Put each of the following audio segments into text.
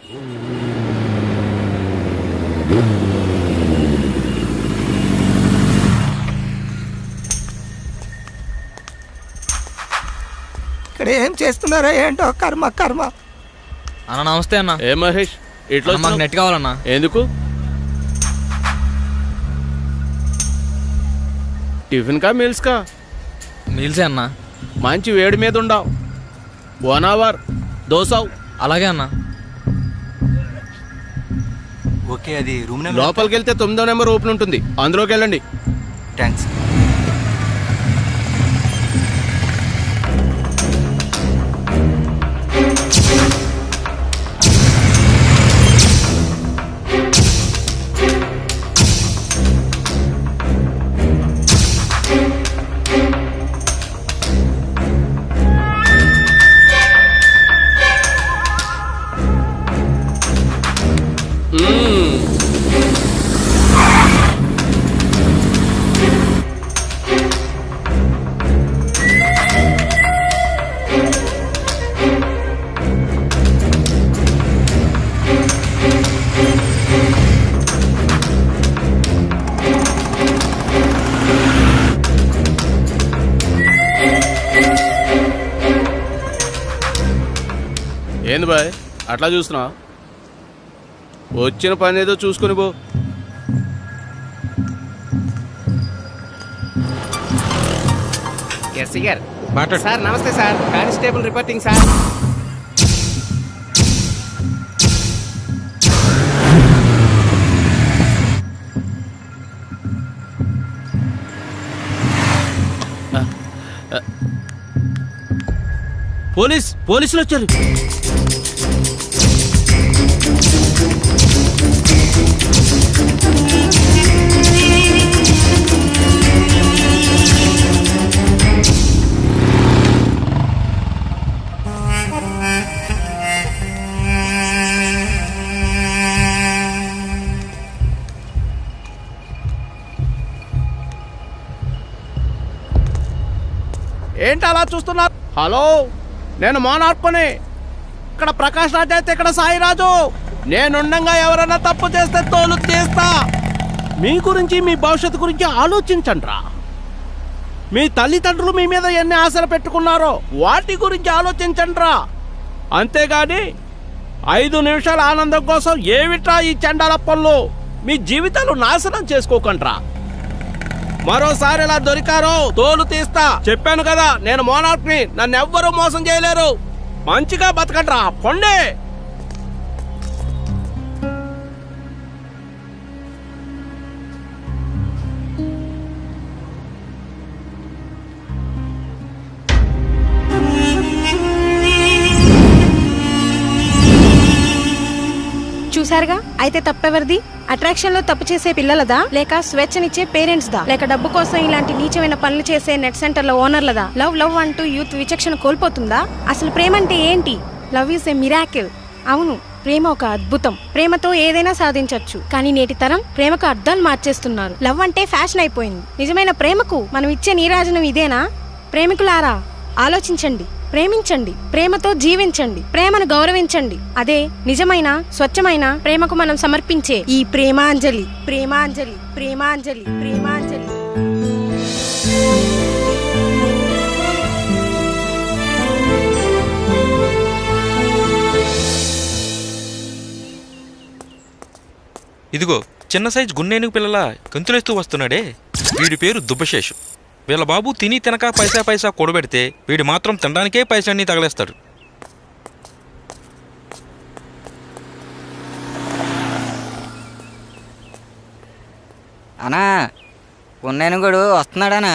ఇక్కడ ఏం చేస్తున్నారో ఏంటో కర్మ కర్మ. అన్న నమస్తే అన్న. ఏ మహేష్ ఇట్లా మాకు నెట్ కావాలన్నా. ఎందుకు? టిఫిన్ కా మీల్స్ కా? మీల్సే అన్న. మంచి వేడి మీద ఉండవు. 1 అవర్ దోసావు. అలాగే అన్న. ఓకే, అది రూమ్ లోపలికి వెళ్తే 9వ నెంబర్ ఓపెన్ ఉంటుంది, అందులోకి వెళ్ళండి. థ్యాంక్స్. ఏంది బాయ్ అట్లా చూస్తున్నావు? వచ్చిన పని ఏదో చూసుకుని పో. ఎస్సీ గారు సార్. నమస్తే సార్, కానిస్టేబుల్ రిపోర్టింగ్ సార్. పోలీసులు వచ్చారు. ఏంటి అలా చూస్తున్నారు? హలో, నేను మోనార్కొని. ఇక్కడ ప్రకాష్ రాజ్ అయితే ఇక్కడ సాయిరాజు. నేనుండగా ఎవరైనా తప్పు చేస్తే తోలు తీస్తా. మీ గురించి, మీ భవిష్యత్తు గురించి ఆలోచించండి రా. మీ తల్లిదండ్రులు మీ మీద ఎన్ని ఆశలు పెట్టుకున్నారో వాటి గురించి ఆలోచించండి రా. అంతేగాని 5 నిమిషాల ఆనందం కోసం ఏమిట్రా ఈ చండాల పనులు? మీ జీవితాలు నాశనం చేసుకోకండి రా. మరోసారి ఇలా దొరికారో తోలు తీస్తా. చెప్పాను కదా, నేను మోనార్క్ని. నన్ను ఎవ్వరూ మోసం చేయలేరు. మంచిగా బతకండ్రా, పొండే. చూసారుగా, అయితే తప్పెవరిది? అట్రాక్షన్ లో తప్పు చేసే పిల్లలదా, లేక స్వేచ్ఛనిచ్చే పేరెంట్స్ దా, లేక డబ్బు కోసం ఇలాంటి నీచమైన పనులు చేసే నెట్ సెంటర్ల ఓనర్లదా? లవ్ లవ్ అంటూ యూత్ విచక్షణ కోల్పోతుందా? అసలు ప్రేమ అంటే ఏంటి? Love is a miracle. అవును, ప్రేమ ఒక అద్భుతం. ప్రేమతో ఏదైనా సాధించొచ్చు. కానీ నేటి తరం ప్రేమకు అర్థాలు మార్చేస్తున్నారు. లవ్ అంటే ఫ్యాషన్ అయిపోయింది. నిజమైన ప్రేమకు మనం ఇచ్చే నీరాజనం ఇదేనా? ప్రేమికులారా, ఆలోచించండి, ప్రేమించండి, ప్రేమతో జీవించండి, ప్రేమను గౌరవించండి. అదే నిజమైన స్వచ్ఛమైన ప్రేమకు మనం సమర్పించే ఈ ప్రేమాంజలి. ప్రేమాంజలి, ప్రేమాంజలి, ప్రేమాంజలి. ఇదిగో చిన్న సైజు గున్నేనుగు పిల్లల గంతులేస్తూ వస్తున్నాడే, వీడి పేరు దుబ్బశేషు. వీళ్ళ బాబు తిని తినక పైసా పైసా కూడబెడితే వీడు మాత్రం తినడానికే పైసలన్నీ తగలేస్తాడు. అనా గున్నేనుగుడు వస్తున్నాడనా?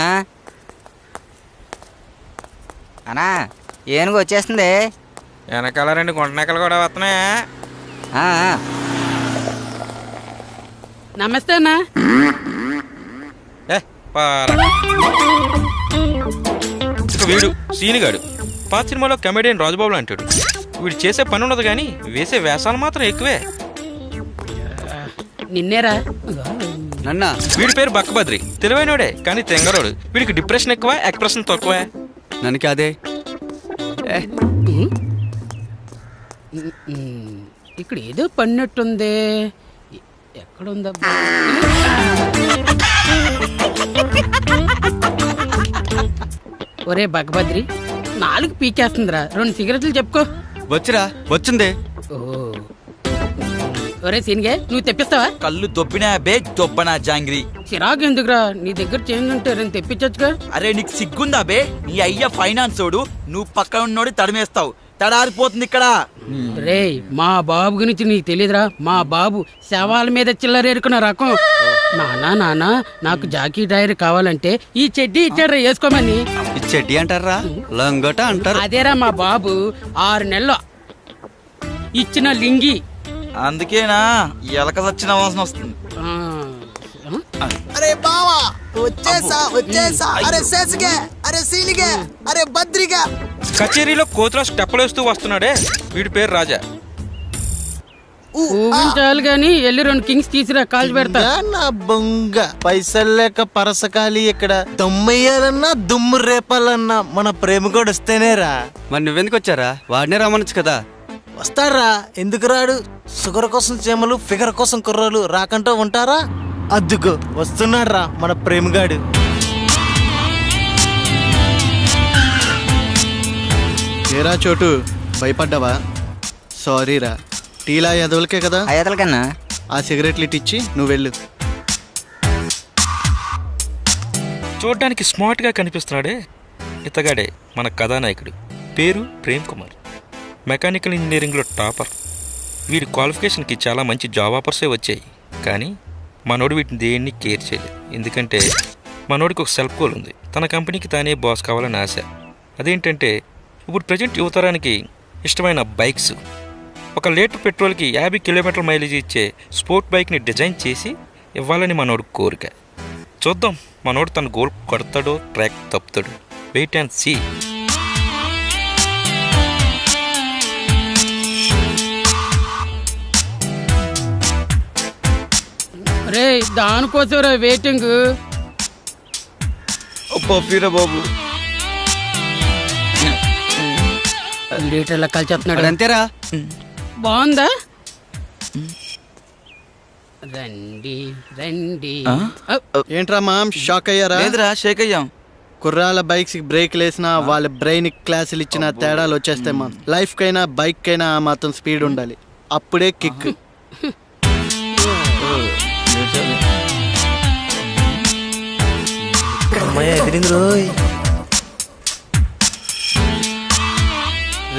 అనా ఏనుగు వచ్చేస్తుంది. వెనకాల 2 గుంటనెక్కలు కూడా వస్తున్నాయా? నమస్తే అన్నా. వీడు సీనిగాడు. పాత సినిమాలో కమెడియన్ రాజుబాబు అంటాడు. వీడు చేసే పని ఉండదు కానీ వేసే వేషాలు మాత్రం ఎక్కువే. నిన్నేరా నన్న. వీడి పేరు బక్కబద్రి. తెలివైనోడే కానీ తెంగరోడు. వీడికి డిప్రెషన్ ఎక్కువ, ఎక్స్ప్రెషన్ తక్కువ. నన్ను కాదే. ఇక్కడ ఏదో పడినట్టుంది. ఎక్కడుందబ్బా? ఒరే బగభద్రి, 4 పీకేస్తుందిరా. 2 సిగరెట్లు చెప్పుకో. వచ్చిరా వచ్చింది. ఓ ఒరే సీనిగే, నువ్వు తెప్పిస్తావా? కళ్ళు దొబ్బినా బే దొబ్బనా జాంగ్రీ. చిరాకు ఎందుకురా? నీ దగ్గర చేంజ్ ఉంటే నేను తెప్పించచ్చుగా. అరే నీకు సిగ్గుందా బే? నీ అయ్య ఫైనాన్స్ ఓడు, నువ్వు పక్కన ఉన్నోడి తడిమేస్తావు. తడారిపోతుంది ఇక్కడ. రే మా బాబు గురించి నీకు తెలీదురా. మా బాబు శవాల మీద చిల్లరేరుకున్న రకం. నానా నాకు జాకీ టైర్ కావాలంటే ఈ చెడ్డీ ఇచ్చాడ్రా వేసుకోమని. ఈ చెడ్డీ అంటారా? లంగట అంటారు. అదేరా మా బాబు 6 నెలలు ఇచ్చిన లింగి. అందుకేనా ఎలక సచ్చిన వాసన వస్తుంది. అరే బావా వచ్చేసా అరే శేషిగే అరే సీనిగే అరే బద్రిగా. కచేరీలో కోతుల స్టెప్పులేస్తూ వస్తున్నాడే, వీడి పేరు రాజా. ఊహించాలి గాని వెళ్ళి 2 కింగ్స్ తీసిరా, కాల్చి పెడతా. నా బొంగ పైసలు లేక పరసకాలి ఇక్కడ దమ్మయ్యాలన్నా దుమ్ము రేపాలన్నా మన ప్రేమ కూడా వస్తేనేరా. మరి నువ్వెందుకు వచ్చారా? వాడినే రమ్మనొచ్చు కదా. వస్తాడ్రా, ఎందుకు రాడు? షుగర్ కోసం చేమలు, ఫిగర్ కోసం కుర్రలు రాకంటూ ఉంటారా? అద్దుకో వస్తున్నాడ్రా మన ప్రేమగాడు. ఏరా చోటు, భయపడ్డావా? సారీరా. టీలా ఎదవలకే కదా. అయ్యతల కన్నా ఆ సిగరెట్లు ఇట్టిచ్చి నువ్వు వెళ్ళు. చూడ్డానికి స్మార్ట్గా కనిపిస్తున్నాడే, ఇతగాడే మన కథానాయకుడు. పేరు ప్రేమ్ కుమార్, మెకానికల్ ఇంజనీరింగ్లో టాపర్. వీడి క్వాలిఫికేషన్కి చాలా మంచి జాబ్ ఆఫర్సే వచ్చాయి, కానీ మనోడు వీటిని దేన్ని కేర్ చేయలేదు. ఎందుకంటే మనోడికి ఒక సెల్ఫ్ గోల్ ఉంది, తన కంపెనీకి తానే బాస్ కావాలని ఆశ. అదేంటంటే ఇప్పుడు ప్రజెంట్ యువతరానికి ఇష్టమైన బైక్స్. ఒక లీటర్ పెట్రోల్కి 50 కిలోమీటర్ల మైలేజ్ ఇచ్చే స్పోర్ట్ బైక్ని డిజైన్ చేసి ఇవ్వాలని మనోడు కోరిక. చూద్దాం మనోడు తన గోల్ కొడతాడో ట్రాక్ తప్పుతాడు. Wait and see. రే దానికోసరా వెయిటింగ్. బాబు లీటర్ల కలిచేస్తున్నాడు. అంతేరా. బాగుందా? రండి రండి. ఏంట్రా మామ్, షాక్ అయ్యారా? లేదురా, షేక్ అయ్యాం. కుర్రాల బైక్స్ కి బ్రేక్ లేసినా వాళ్ళ బ్రెయిన్ క్లాసులు ఇచ్చిన తేడాలు వచ్చేస్తాయి మామ్. లైఫ్ కైనా బైక్ కైనా ఆ మాత్రం స్పీడ్ ఉండాలి, అప్పుడే కిక్.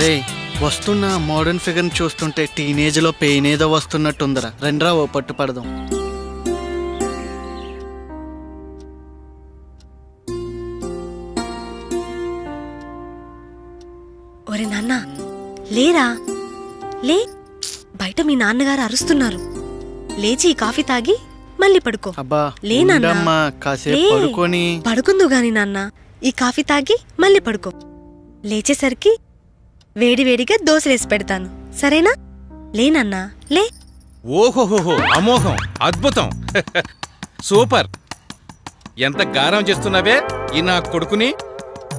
రే వస్తున్న మోడర్న్ ఫిగర్ చూస్తుంటే టీనేజ్ లో పెయిన్ ఏదో వస్తున్నట్టుందరా. రెండ్రా ఓ పట్టు పడదాం. ఒరే నాన్న లేరా, లే. బయట మీ నాన్నగారు అరుస్తున్నారు. లేచి ఈ కాఫీ తాగి మళ్ళీ పడుకో. అబ్బా లేనమ్మా, కాసేపు పడుకొని. పడుకుందు గాని నాన్న, ఈ కాఫీ తాగి మళ్ళీ పడుకో. లేచేసరికి వేడి వేడిగా దోశలేసి పెడతాను, సరేనా? లేనన్నా లే. ఓహోహోహో, అమోఘం, అద్భుతం, సూపర్. ఎంత గారం చేస్తున్నావే ఈ నా కొడుకుని.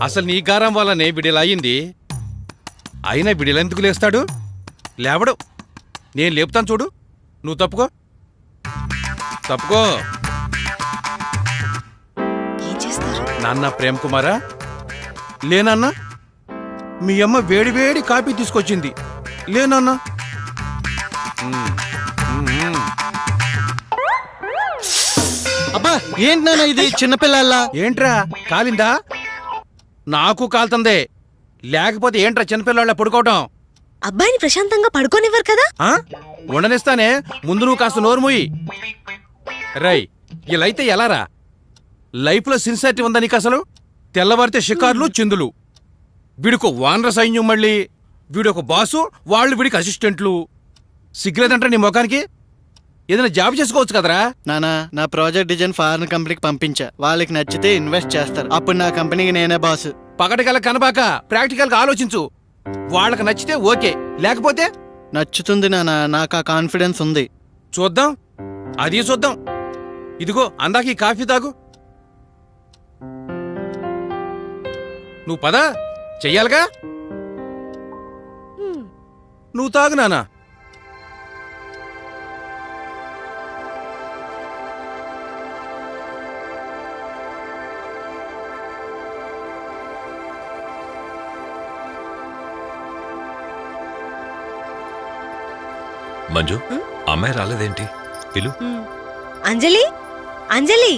అసలు నీ గారం వల్లనే విడిలా అయింది. అయినా విడిలా ఎందుకు లేస్తాడు? లేవడు. నేను లేపుతాను చూడు. నువ్వు తప్పుకో తప్పుకో. ఏం చేస్తారు? నాన్న ప్రేమ్ కుమారా, లేనన్నా మీ అమ్మ వేడి వేడి కాఫీ తీసుకొచ్చింది. లేనన్నా. అబ్బా ఏంటి నాన్న ఇది చిన్నపిల్లల్లా? ఏంట్రా కాలిందా? నాకు కాలుతుందే. లేకపోతే ఏంట్రా చిన్నపిల్లల పడుకోవటం? అబ్బాయిని ప్రశాంతంగా పడుకోనివ్వరు కదా. ఉండనిస్తానే, ముందు నువ్వు కాస్త నోరు మూయి. రై ఇలా అయితే ఎలారా? లైఫ్ లో సిన్సియారిటీ ఉందా నీకు అసలు? తెల్లవారితే షికార్లు చిందులు. వీడికి వానర సైన్యం, మళ్ళీ వీడొక బాసు, వాళ్ళు వీడికి అసిస్టెంట్లు. సిగ్గులేదంటే నీ ముఖానికి? ఏదైనా జాబ్ చేసుకోవచ్చు కదరా. నానా నా ప్రాజెక్ట్ డిజైన్ ఫారెన్ కంపెనీకి పంపించా. వాళ్ళకి నచ్చితే ఇన్వెస్ట్ చేస్తారు, అప్పుడు నా కంపెనీకి నేనే బాసు. పగటికల్లా కనబాక ప్రాక్టికల్ గా ఆలోచించు. వాళ్ళకి నచ్చితే ఓకే, లేకపోతే నచ్చుతుంది నానా, నాకు ఆ కాన్ఫిడెన్స్ ఉంది. చూద్దాం, అది చూద్దాం. ఇదిగో అందాక ఈ కాఫీ తాగు. నువ్వు పద, చెయ్యాలిగా. నువ్వు తాగు నానా. మంజు, అమ్మాయి రాలేదేంటి? పిలు. అంజలి, అంజలి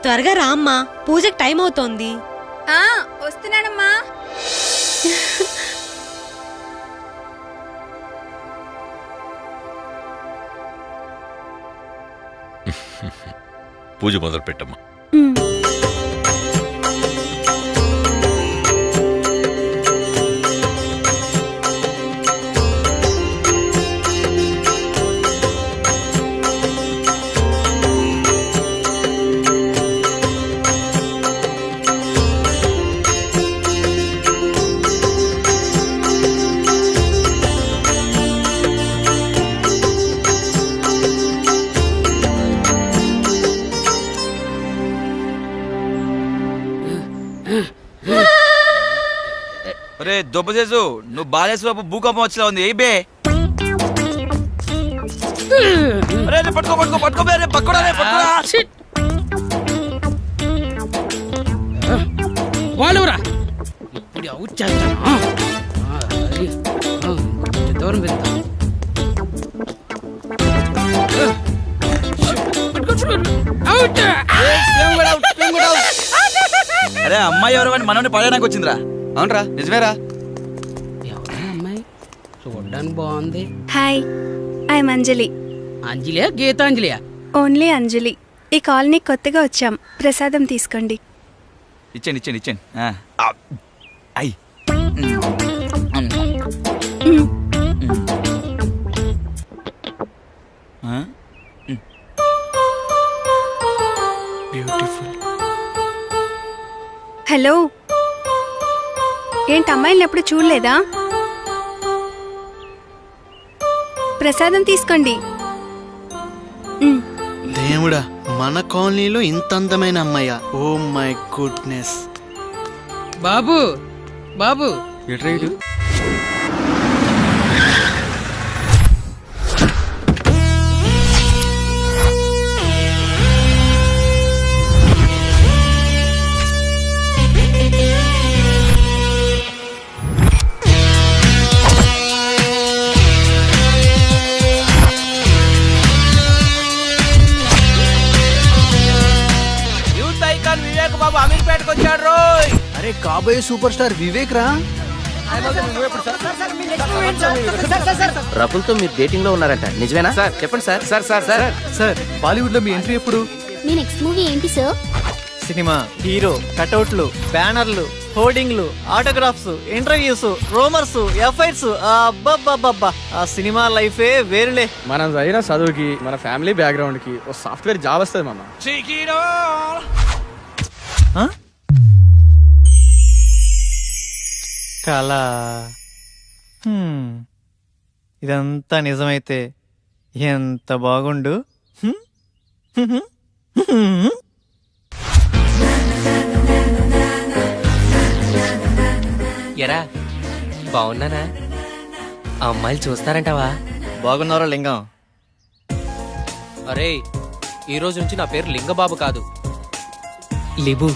త్వరగా రా అమ్మా, పూజకి టైం అవుతోంది. వస్తున్నానమ్మా. పూజ మొదలు పెట్టమ్మా. ఒరే దుబ్బసేసు, నువ్వు బాలేశ్వరపు భూకంపం వచ్చేలా ఉంది. ఏ బే పట్టుకో పట్టుకో పట్టుకో బే, పట్టుకోడా పట్టుకోడా. వాళ్ళురా ఇప్పుడు అవుట్ చేస్తాను. దూరం వెళ్తాను. అరే అమ్మాయి ఎవరు అని మనోని పడడానికి వచ్చిందిరా. అవునరా, నిజమేరా. ఎవరా అమ్మాయి? చూడ్డానికి బాగుంది. Hi, I'm Anjali. అంజలియా గీతాంజలియా? ఓన్లీ అంజలి. ఈ కాలనీ కొత్తగా వచ్చాం, ప్రసాదం తీసుకోండి. ఇచ్చేయండి ఇచ్చేయండి ఇచ్చేయండి. అయ్యి హలో, ఏంటి అమ్మాయిని ఎప్పుడు చూడలేదా? ప్రసాదం తీసుకోండి. దేవుడా, మన కాలనీలో ఇంత అందమైన అమ్మాయ! Oh my goodness. బాబు బాబు ఎట్రైడు వివేక్ బాబు అమీర్పేటకు వచ్చాడు రోయ్. అరే కాబోయే సూపర్ స్టార్ వివేక్ రా. రకుల్తో మీరు డేటింగ్ లో ఉన్నారంట, నిజమేనా? సార్ చెప్పండి sir. Sir sir sir sir Bollywood లో మీ ఎంట్రీ ఎప్పుడు? మీ నెక్స్ట్ మూవీ ఏంటి సార్? సినిమా హీరో కటౌట్లు, బ్యానర్లు, హోర్డింగ్లు, ఆటోగ్రాఫ్స్, ఇంటర్వ్యూస్, రోమర్స్, ఎఫ్ఐఆర్స్. అబ్బబ్బబ్బబ్బా, ఆ సినిమా లైఫే వేరులే. మనం చదివిన చదువుకి, మన ఫ్యామిలీ బ్యాక్గ్రౌండ్ కి ఓ సాఫ్ట్వేర్ జాబ్ వస్తుంది మామ. కళ. ఇదంతా నిజమైతే ఎంత బాగుండు. ఎరా బాగున్నానా? ఆ అమ్మాయిలు చూస్తారంటావా? బాగున్నారా లింగం? అరే, ఈ రోజు నుంచి నా పేరు లింగబాబు కాదు, లిబు.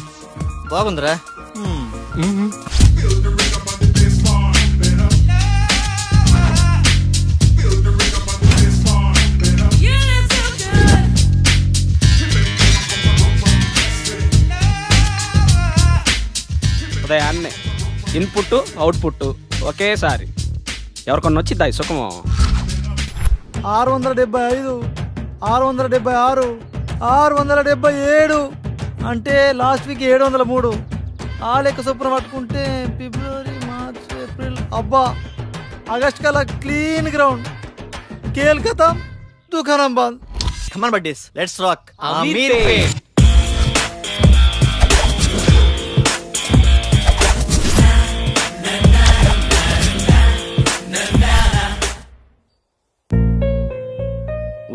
బాగుందిరా. ఉదయాన్నే ఇన్పుట్ అవుట్పుట్ ఒకేసారి ఎవరికొన్న వచ్చి దాయి సుఖము. 675, 676, 677 అంటే లాస్ట్ వీక్ 703. ఆ లెక్క చొప్పున పట్టుకుంటే ఫిబ్రవరి, మార్చ్, ఏప్రిల్, అబ్బా ఆగస్ట్ కల్లా క్లీన్ గ్రౌండ్. కేల్ ఖతం, దుకాణం బంద్. కమాన్ బడ్డీస్, లెట్స్ రాక్. అమీర్పేట్.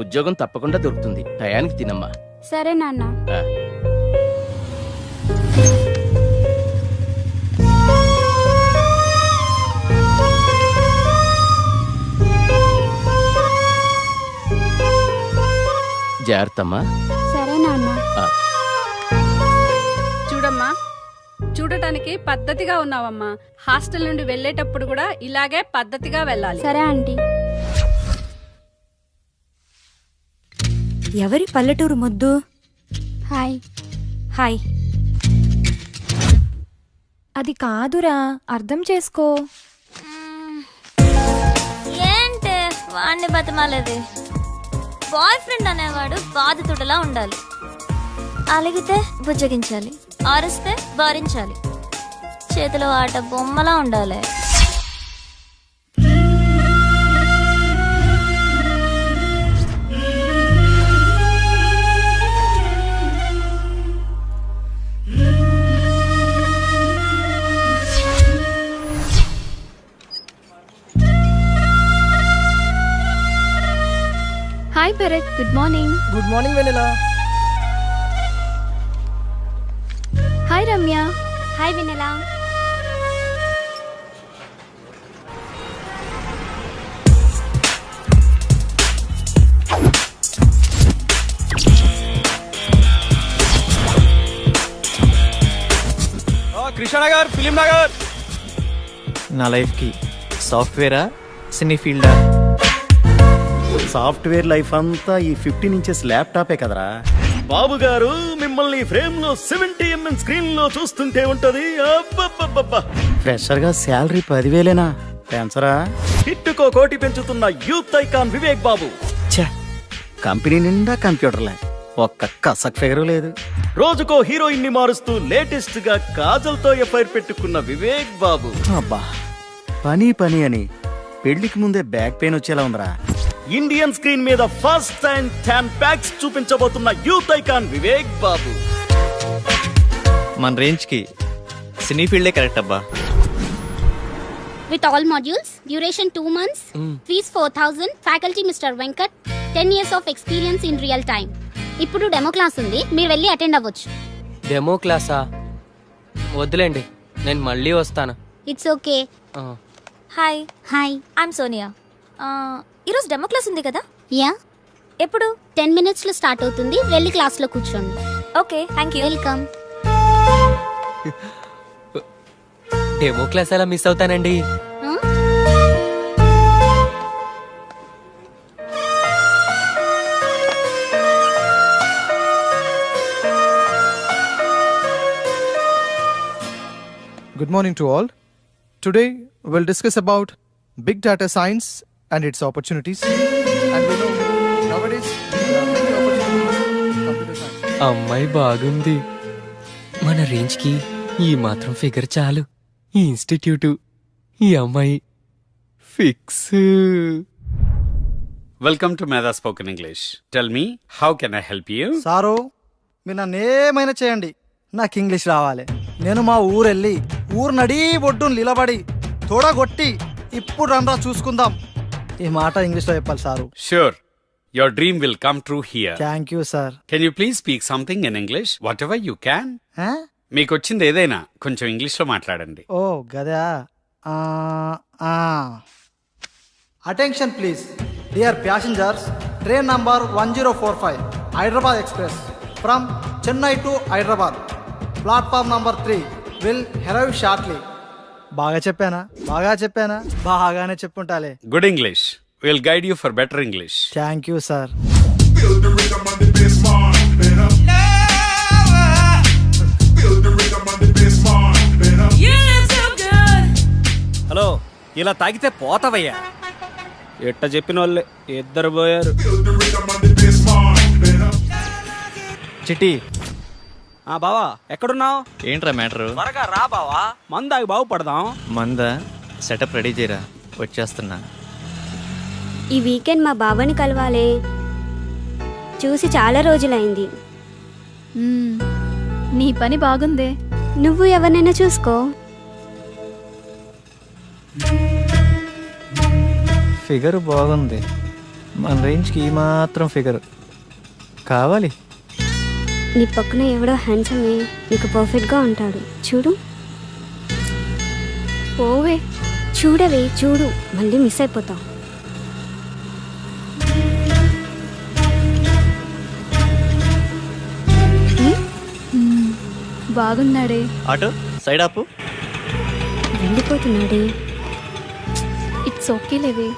ఉద్యోగం తప్పకుండా దొరుకుతుంది, టయానికి తినమ్మా. సరే నాన్న. జాగ్రత్తమ్మా. సరే నాన్న. చూడమ్మా, చూడటానికి పద్ధతిగా ఉన్నావమ్మా. హాస్టల్ నుండి వెళ్ళేటప్పుడు కూడా ఇలాగే పద్ధతిగా వెళ్ళాలి. సరే ఆంటీ. ఎవరి పల్లెటూరు ముద్దు? హాయ్. హాయ్. అది కాదురా, అర్థం చేసుకో. ఏంటే వాడిని బతమాలేది? బాయ్ ఫ్రెండ్ అనేవాడు బాధితుడిలా ఉండాలి. అలిగితే బుజ్జగించాలి, ఆరిస్తే భరించాలి, చేతిలో ఆట బొమ్మలా ఉండాలి. Hi Bharat, good morning. Good morning Vennela. Hi Ramya. Hi Vennela. Krishnanagar, Film Nagar. నా లైఫ్కి సాఫ్ట్వేరా సినీ ఫీల్డా? సాఫ్ట్వేర్ లైఫ్ అంతా ఈ 15 ఇంచెస్ ల్యాప్టాపే కదరా. బాబు గారు మిమ్మల్ని ఫ్రేమ్ లో 70mm స్క్రీన్ లో చూస్తుంటే ఉంటది. ఫ్రెషర్ గా శాలరీ 10,000 పెంచరా? హిట్టుకో కోటి పెంచుతున్న యూత్ ఐకాన్ వివేక్ బాబు. కంపెనీ నిండా కంప్యూటర్లే, ఒక్క కసక్ ఫిగరు లేదు. రోజుకో హీరోయిన్ ని మారుస్తూ లేటెస్ట్ గా కాజల్ తో ఎఫ్ఐఆర్ పెట్టుకున్న వివేక్ బాబు. అబ్బా, పని పని అని పెళ్లికి ముందే బ్యాక్ పెయిన్ వచ్చేలా ఉందిరా. ఇండియన్ స్క్రీన్ మీద ఫస్ట్ టైం 10 packs చూపించబోతున్న యూత్ ఐకాన్ వివేక్ బాబు. మన రేంజ్కి సినీ ఫీల్డే కరెక్ట్ అబ్బా. With all modules, duration 2 months, fees 4,000, faculty Mr. Venkat, 10 years of experience in real time. ఇప్పుడు డెమో క్లాస్ ఉంది, మీరు వెళ్ళి అటెండ్ అవ్వచ్చు. డెమో క్లాసా? వద్దులేండి, నేను మళ్ళీ వస్తాను. It's okay. Hi. Hi. I'm Sonia. ఈరోజు డెమో క్లాస్ ఉంది కదా? యా. ఎప్పుడు? 10 minutes లో స్టార్ట్ అవుతుంది, వెళ్ళి క్లాస్ లో కూర్చోండి. Okay, thank you. Welcome. Demo class ఎలా మిస్ అవుతానండి? Good morning to all. Today we'll discuss about big data science and its opportunities. And we know nowadays there are many opportunities in computer science. అమ్మాయి బాగుంది. మన రేంజ్కి ఈ మాత్రం figure చాలు. ఈ ఇన్స్టిట్యూట్, ఈ అమ్మాయి ఫిక్స్. వెల్కమ్ టు మేధా spoken English. Tell me, how can I help you? Sir, మీరు నన్ను ఏమైనా చేయండి, నాకు ఇంగ్లీష్ రావాలి. నేను మా ఊరెళ్ళి ఊరు నడి ఒడ్డును నిలబడి తోడగొట్టి ఇప్పుడు రండ్రా చూసుకుందాం ఈ మాట ఇంగ్లీష్లో చెప్పాలి sir. Sure. Your dream will come true here. Thank you sir. Can you please speak something in English? Whatever you can. మీకు వచ్చింది ఏదైనా కొంచెం ఇంగ్లీష్లో మాట్లాడండి. ఓ గదా. Attention please dear passengers, train number 1045 Hyderabad express from Chennai to Hyderabad, platform number 3 will arrive shortly. బాగా చెప్పానా? బాగానే చెప్పుంటాలే. Good English. We'll guide you for better English. Thank you sir. Hello, ఇలా తాగితే పోతావయ్యా. ఎట్ట చెప్పిన వాళ్ళే ఇద్దరు పోయారు. చిట్టి. బావా ఎక్కడున్నావు? ఏంట్రా మ్యాటరు? త్వరగా రా బావా, మందాగి బాగుపడదాం. మందా సెటప్ రెడీ చేయరా, వచ్చేస్తున్నా. ఈ వీకెండ్ మా బాబాని కలవాలే, చూసి చాలా రోజులైంది. నీ పని బాగుందే. నువ్వు ఎవరినైనా చూసుకో. ఫిగర్ బాగుంది, మన రేంజ్కి ఈ మాత్రం ఫిగర్ కావాలి. నీ పక్కన ఎవడో హ్యాండ్సమే నీకు పర్ఫెక్ట్గా ఉంటాడు, చూడు. పోవే. చూడవే, చూడు, మళ్ళీ మిస్ అయిపోతావు. బాగున్నాడే. ఆటో సైడ్ ఆపు. వెళ్ళిపోతున్నాడే. ఇట్స్ ఓకే లేవే.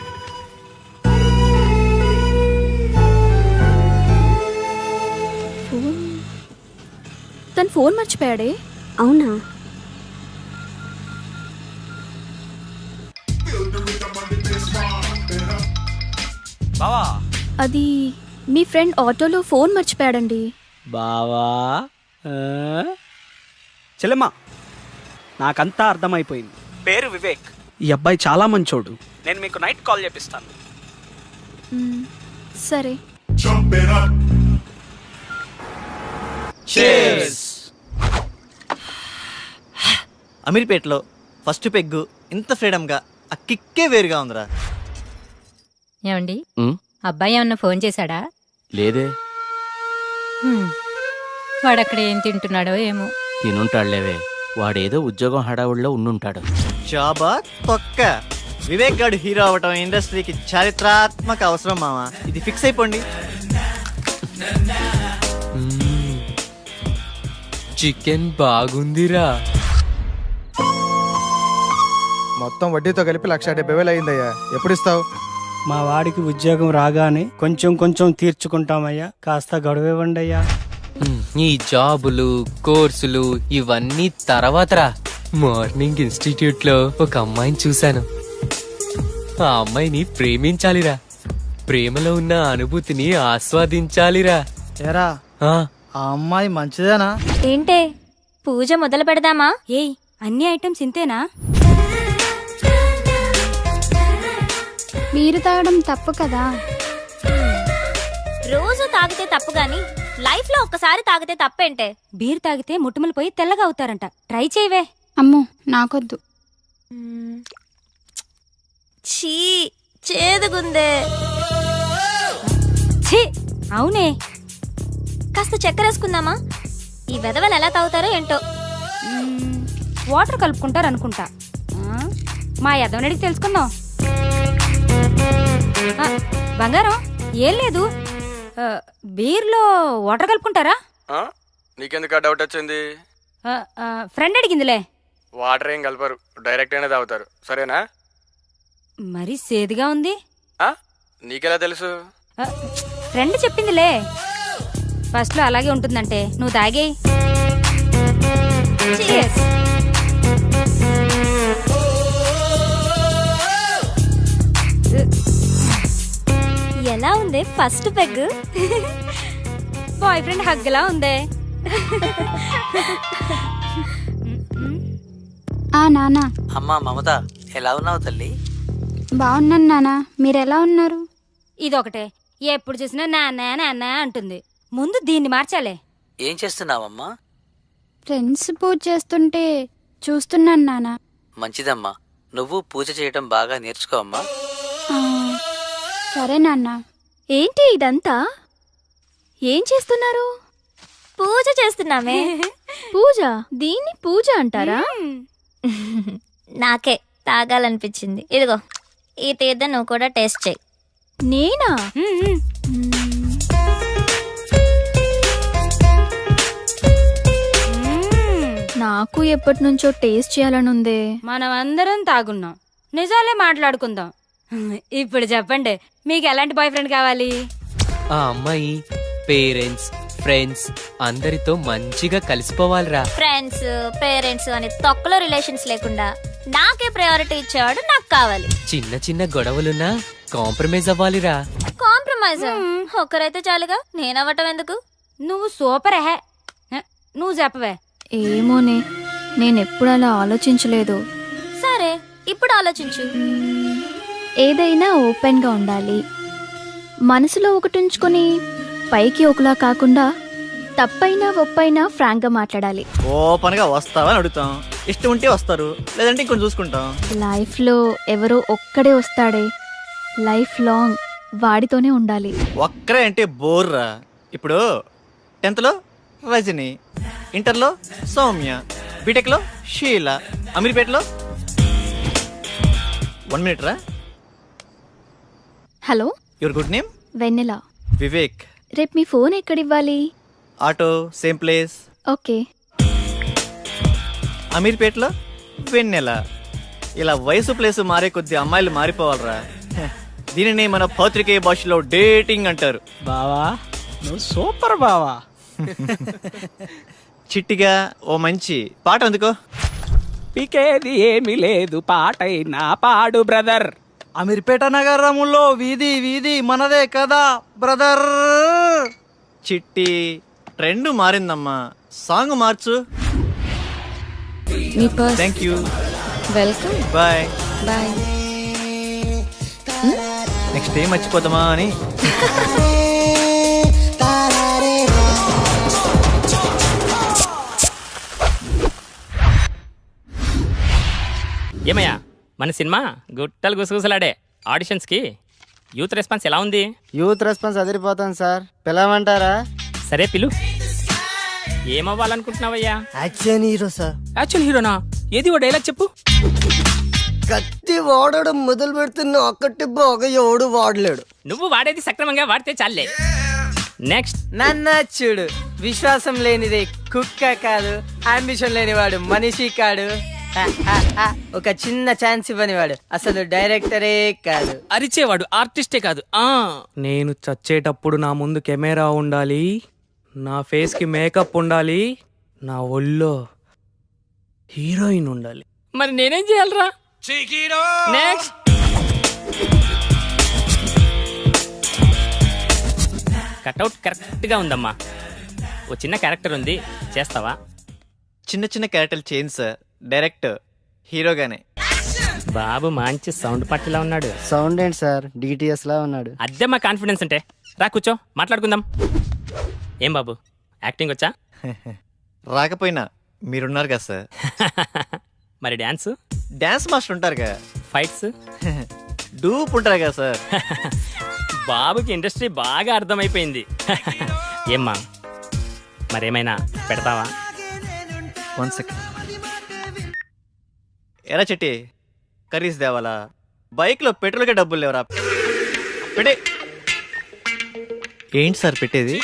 తను ఫోన్ మర్చిపోయాడే. అవునా? బావా అది మీ ఫ్రెండ్ ఆటోలో ఫోన్ మర్చిపోయాడండి. బావా చెల్లెమ్మా, నాకంతా అర్థమైపోయింది. పేరు వివేక్. ఈ అబ్బాయి చాలా మంచోడు. నేను మీకు నైట్ కాల్ చేపిస్తాను. సరే. అమీర్పేటలో ఫస్ట్ పెగ్గు ఇంత ఫ్రీడమ్గా ఆ కిక్కే వేరుగా ఉందిరా. ఏమండి, అబ్బాయి ఏమన్నా ఫోన్ చేశాడా? లేదే. వాడక్కడ ఏం తింటున్నాడో ఏమో. తినుంటాడులేవే, వాడేదో ఉద్యోగం హడావుడిలో ఉండుంటాడు. జాబా తొక్క. వివేక్ గాడు హీరో అవటం ఇండస్ట్రీకి చారిత్రాత్మక అవసరం మామ. ఇది ఫిక్స్ అయిపోండి. చికెన్ బాగుందిరా. మొత్తం వడ్డీతో కలిపి 1,70,000 అయిందయ్యా. ఎప్పుడు ఇస్తావు? మా వాడికి ఉద్యోగం రాగానే కొంచెం కొంచెం తీర్చుకుంటామయ్యా. కాస్త గడువివ్వండి అయ్యా. ఈ జాబులు కోర్సులు ఇవన్నీ తర్వాతరా. మార్నింగ్ ఇన్స్టిట్యూట్ లో ఒక అమ్మాయిని చూశాను. ఆ అమ్మాయిని ప్రేమించాలిరా. ప్రేమలో ఉన్న అనుభూతిని ఆస్వాదించాలిరా. ఏరా, ఆ అమ్మాయి మంచిదేనా? ఏంటే పూజ మొదలు పెడదామా? ఏయ్, అన్ని ఐటమ్స్ ఇంతేనా? మీరు తాగడం తప్పు కదా. రోజు తాగితే తప్పు గాని లైఫ్ లో ఒక్కసారి తాగితే తప్పేంటే? బీర్ తాగితే ముట్టుమలు పోయి తెల్లగా అవుతారంట. ట్రై చేయవే. అమ్మో, నాకొద్దు. ఛీ, చేదుగుందే. ఛీ, అవునే. కాస్త చక్కెర వేసుకుందామా? ఈ వెధవలు ఎలా తాగుతారో ఏంటో. వాటర్ కలుపుకుంటారు అనుకుంటా. మా యదవనడికి తెలుసుకుందాం. బంగారం, ఏం లేదు. బీర్లో వాటర్ కలుపుకుంటారా? నీకెందుకు డౌట్ వచ్చింది? ఫ్రెండ్ అడిగిందిలే. వాటర్ ఏం కలపరు, డైరెక్ట్ అయినా తాగుతారు. సరేనా? మరి సేదుగా ఉంది. నీకెలా తెలుసు? ఫ్రెండ్ చెప్పిందిలే. ఫస్ట్ లో అలాగే ఉంటుందంటే నువ్వు తాగేయ్. ఎలా ఉంది ఫస్ట్ పెగ్? బాయ్ ఫ్రెండ్ హగ్లా ఉందే. నానా. అమ్మా మమత, ఎలా ఉన్నావు తల్లి? బాగున్నాను నానా. మీరెలా ఉన్నారు? ఇదొకటే, ఎప్పుడు చూసినా నాన్న నాన్న అంటుంది. ముందు దీన్ని మార్చాలే. ఏం చేస్తున్నావమ్మా? ఫ్రెండ్స్ పూజ చేస్తుంటే చూస్తున్నాను నానా. మంచిదమ్మా, నువ్వు పూజ చేయటం బాగా నేర్చుకో అమ్మా. సరే నాన్న. ఏంటి ఇదంతా? ఏం చేస్తున్నారు? పూజ చేస్తున్నామే. పూజ? దీన్ని పూజ అంటారా? నాకే తాగాలనిపించింది. ఇదిగో ఈ తీర్థం నువ్వు కూడా టేస్ట్ చేయి. నేనా? నాకు ఎప్పటి నుంచో టేస్ట్ చేయాలని ఉందే. మనం అందరం తాగున్నాం, నిజాలే మాట్లాడుకుందాం. ఇప్పుడు చెప్పండి, మీకు ఎలాంటి బాయ్ ఫ్రెండ్ కావాలి? ఆ అమ్మాయి పేరెంట్స్ ఫ్రెండ్స్ అందరితో మంచిగా కలిసిపోవాలిరా. ఫ్రెండ్స్ పేరెంట్స్ అని తొక్కలో రిలేషన్స్ లేకుండా నాకే ప్రయారిటీ ఇచ్చేవాడు నాకు కావాలి. చిన్న చిన్న గొడవలున్నా కాంప్రమైజ్ అవ్వాలిరా. కాంప్రమైజ్? ఒక్కరైతే చాలుగా, నేనవ్వటం ఎందుకు? నువ్వు సూపర్ హే. నువ్వు చెప్పవే. ఏమోనే, నేనెప్పుడు అలా ఆలోచించలేదు. సరే, ఇప్పుడు ఆలోచించు. ఏదైనా ఓపెన్గా ఉండాలి. మనసులో ఒకటి ఉంచుకొని పైకి ఒకలా కాకుండా తప్పైనా ఒప్పైనా ఫ్రాంక్గా మాట్లాడాలి. ఓపెన్గా వస్తావని అడుగుతాం. ఇష్టం ఉంటే వస్తారు, లేదంటే ఇంకొంచెం చూసుకుంటాం. లైఫ్లో ఎవరో ఒక్కడే వస్తాడే. లైఫ్ లాంగ్ వాడితోనే ఉండాలి. ఒక్కరే అంటే బోర్రా. ఇప్పుడు 10th లో రజని, ఇంటర్లో సౌమ్య, బీటెక్లో షీలా, అమీర్పేటలో 1 minute రా. Hello, your good name? Vennela. Vivek. రేపు మీ ఫోన్ ఎక్కడివ్వాలి? Auto same place. ఓకే. అమీర్పేటలో వెన్నెల. ఇలా వయసు ప్లేసు మారే కొద్ది అమ్మాయిలు మారిపోవాలరా. దీనిని మన పత్రికేయ భాషలో డేటింగ్ అంటారు. బావా నువ్వు సూపర్ బావా. చిట్టిగా ఓ మంచి పాట అందుకో. పీకేది ఏమీ లేదు పాటైనా పాడు బ్రదర్. అమీర్పేట నగరంలో వీధి వీధి మనదే కదా బ్రదర్. చిట్టి ట్రెండ్ మారిందమ్మా, సాంగ్ మార్చు. Thank you. Welcome. Bye bye. Next ఏం మర్చిపోతామా అని. ఏమయ్యా మన సినిమా గుట్టలు గుసగుసలాడే ఆడిషన్స్కి యూత్ రెస్పాన్స్ ఎలా ఉంది? యూత్ రెస్పాన్స్ అదిరిపోతుంది సార్, పిలవమంటారా? సరే పిలు. ఏమవ్వాలనుకుంటున్నావయ్యా? Action hero sir. యాక్షన్ హీరోనా? ఏది ఓ డైలాగ్ చెప్పు. కత్తి వాడడం మొదలు పెడుతున్న ఒక్కటి బాగా ఎవడు వాడలేడు. నువ్వు వాడేది సక్రమంగా వాడితే చాలే. నెక్స్ట్. నన్న చూడు, విశ్వాసం లేనిది కుక్క కాదు, అంబిషన్ లేనివాడు మనిషి కాడు, ఒక చిన్న ఛాన్స్ ఇవ్వనివాడు అసలు డైరెక్టరే కాదు. అరిచేవాడు ఆర్టిస్టే కాదు. నేను చచ్చేటప్పుడు నా ముందు కెమెరా ఉండాలి, నా ఫేస్ కి మేకప్ ఉండాలి, నా ఒళ్ళో హీరోయిన్ ఉండాలి. మరి నేనేం చేయాలరా? నెక్స్ట్. కట్అవుట్ కరెక్ట్ గా ఉందమ్మా. ఓ చిన్న క్యారెక్టర్ ఉంది, చేస్తావా? చిన్న చిన్న క్యారెక్టర్లు చేయండి సార్, డైరెక్ట్ హీరోగానే. బాబు మంచి సౌండ్ పట్టిలా ఉన్నాడు. సౌండ్ ఏంటి సార్, డిటిఎస్ లా ఉన్నాడు. అదే మా కాన్ఫిడెన్స్ అంటే. రా కూర్చో, మాట్లాడుకుందాం. ఏం బాబు యాక్టింగ్ వచ్చా? రాకపోయినా మీరున్నారు కదా సార్. మరి డాన్స్? డాన్స్ మాస్టర్ ఉంటారుగా. ఫైట్స్? డూప్ ఉంటారు కదా సార్. బాబుకి ఇండస్ట్రీ బాగా అర్థమైపోయింది. ఏమ్మా మరేమైనా పెడతావా? 1 సెకండ్. ఎరా చెట్టి, కర్రీస్ తేవాలా? బైక్లో పెట్రోల్గా డబ్బులు లేవరా? పెట్టే. ఏంటి సార్ పెట్టేది?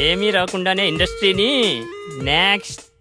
ఏమీ రాకుండానే ఇండస్ట్రీని. నెక్స్ట్.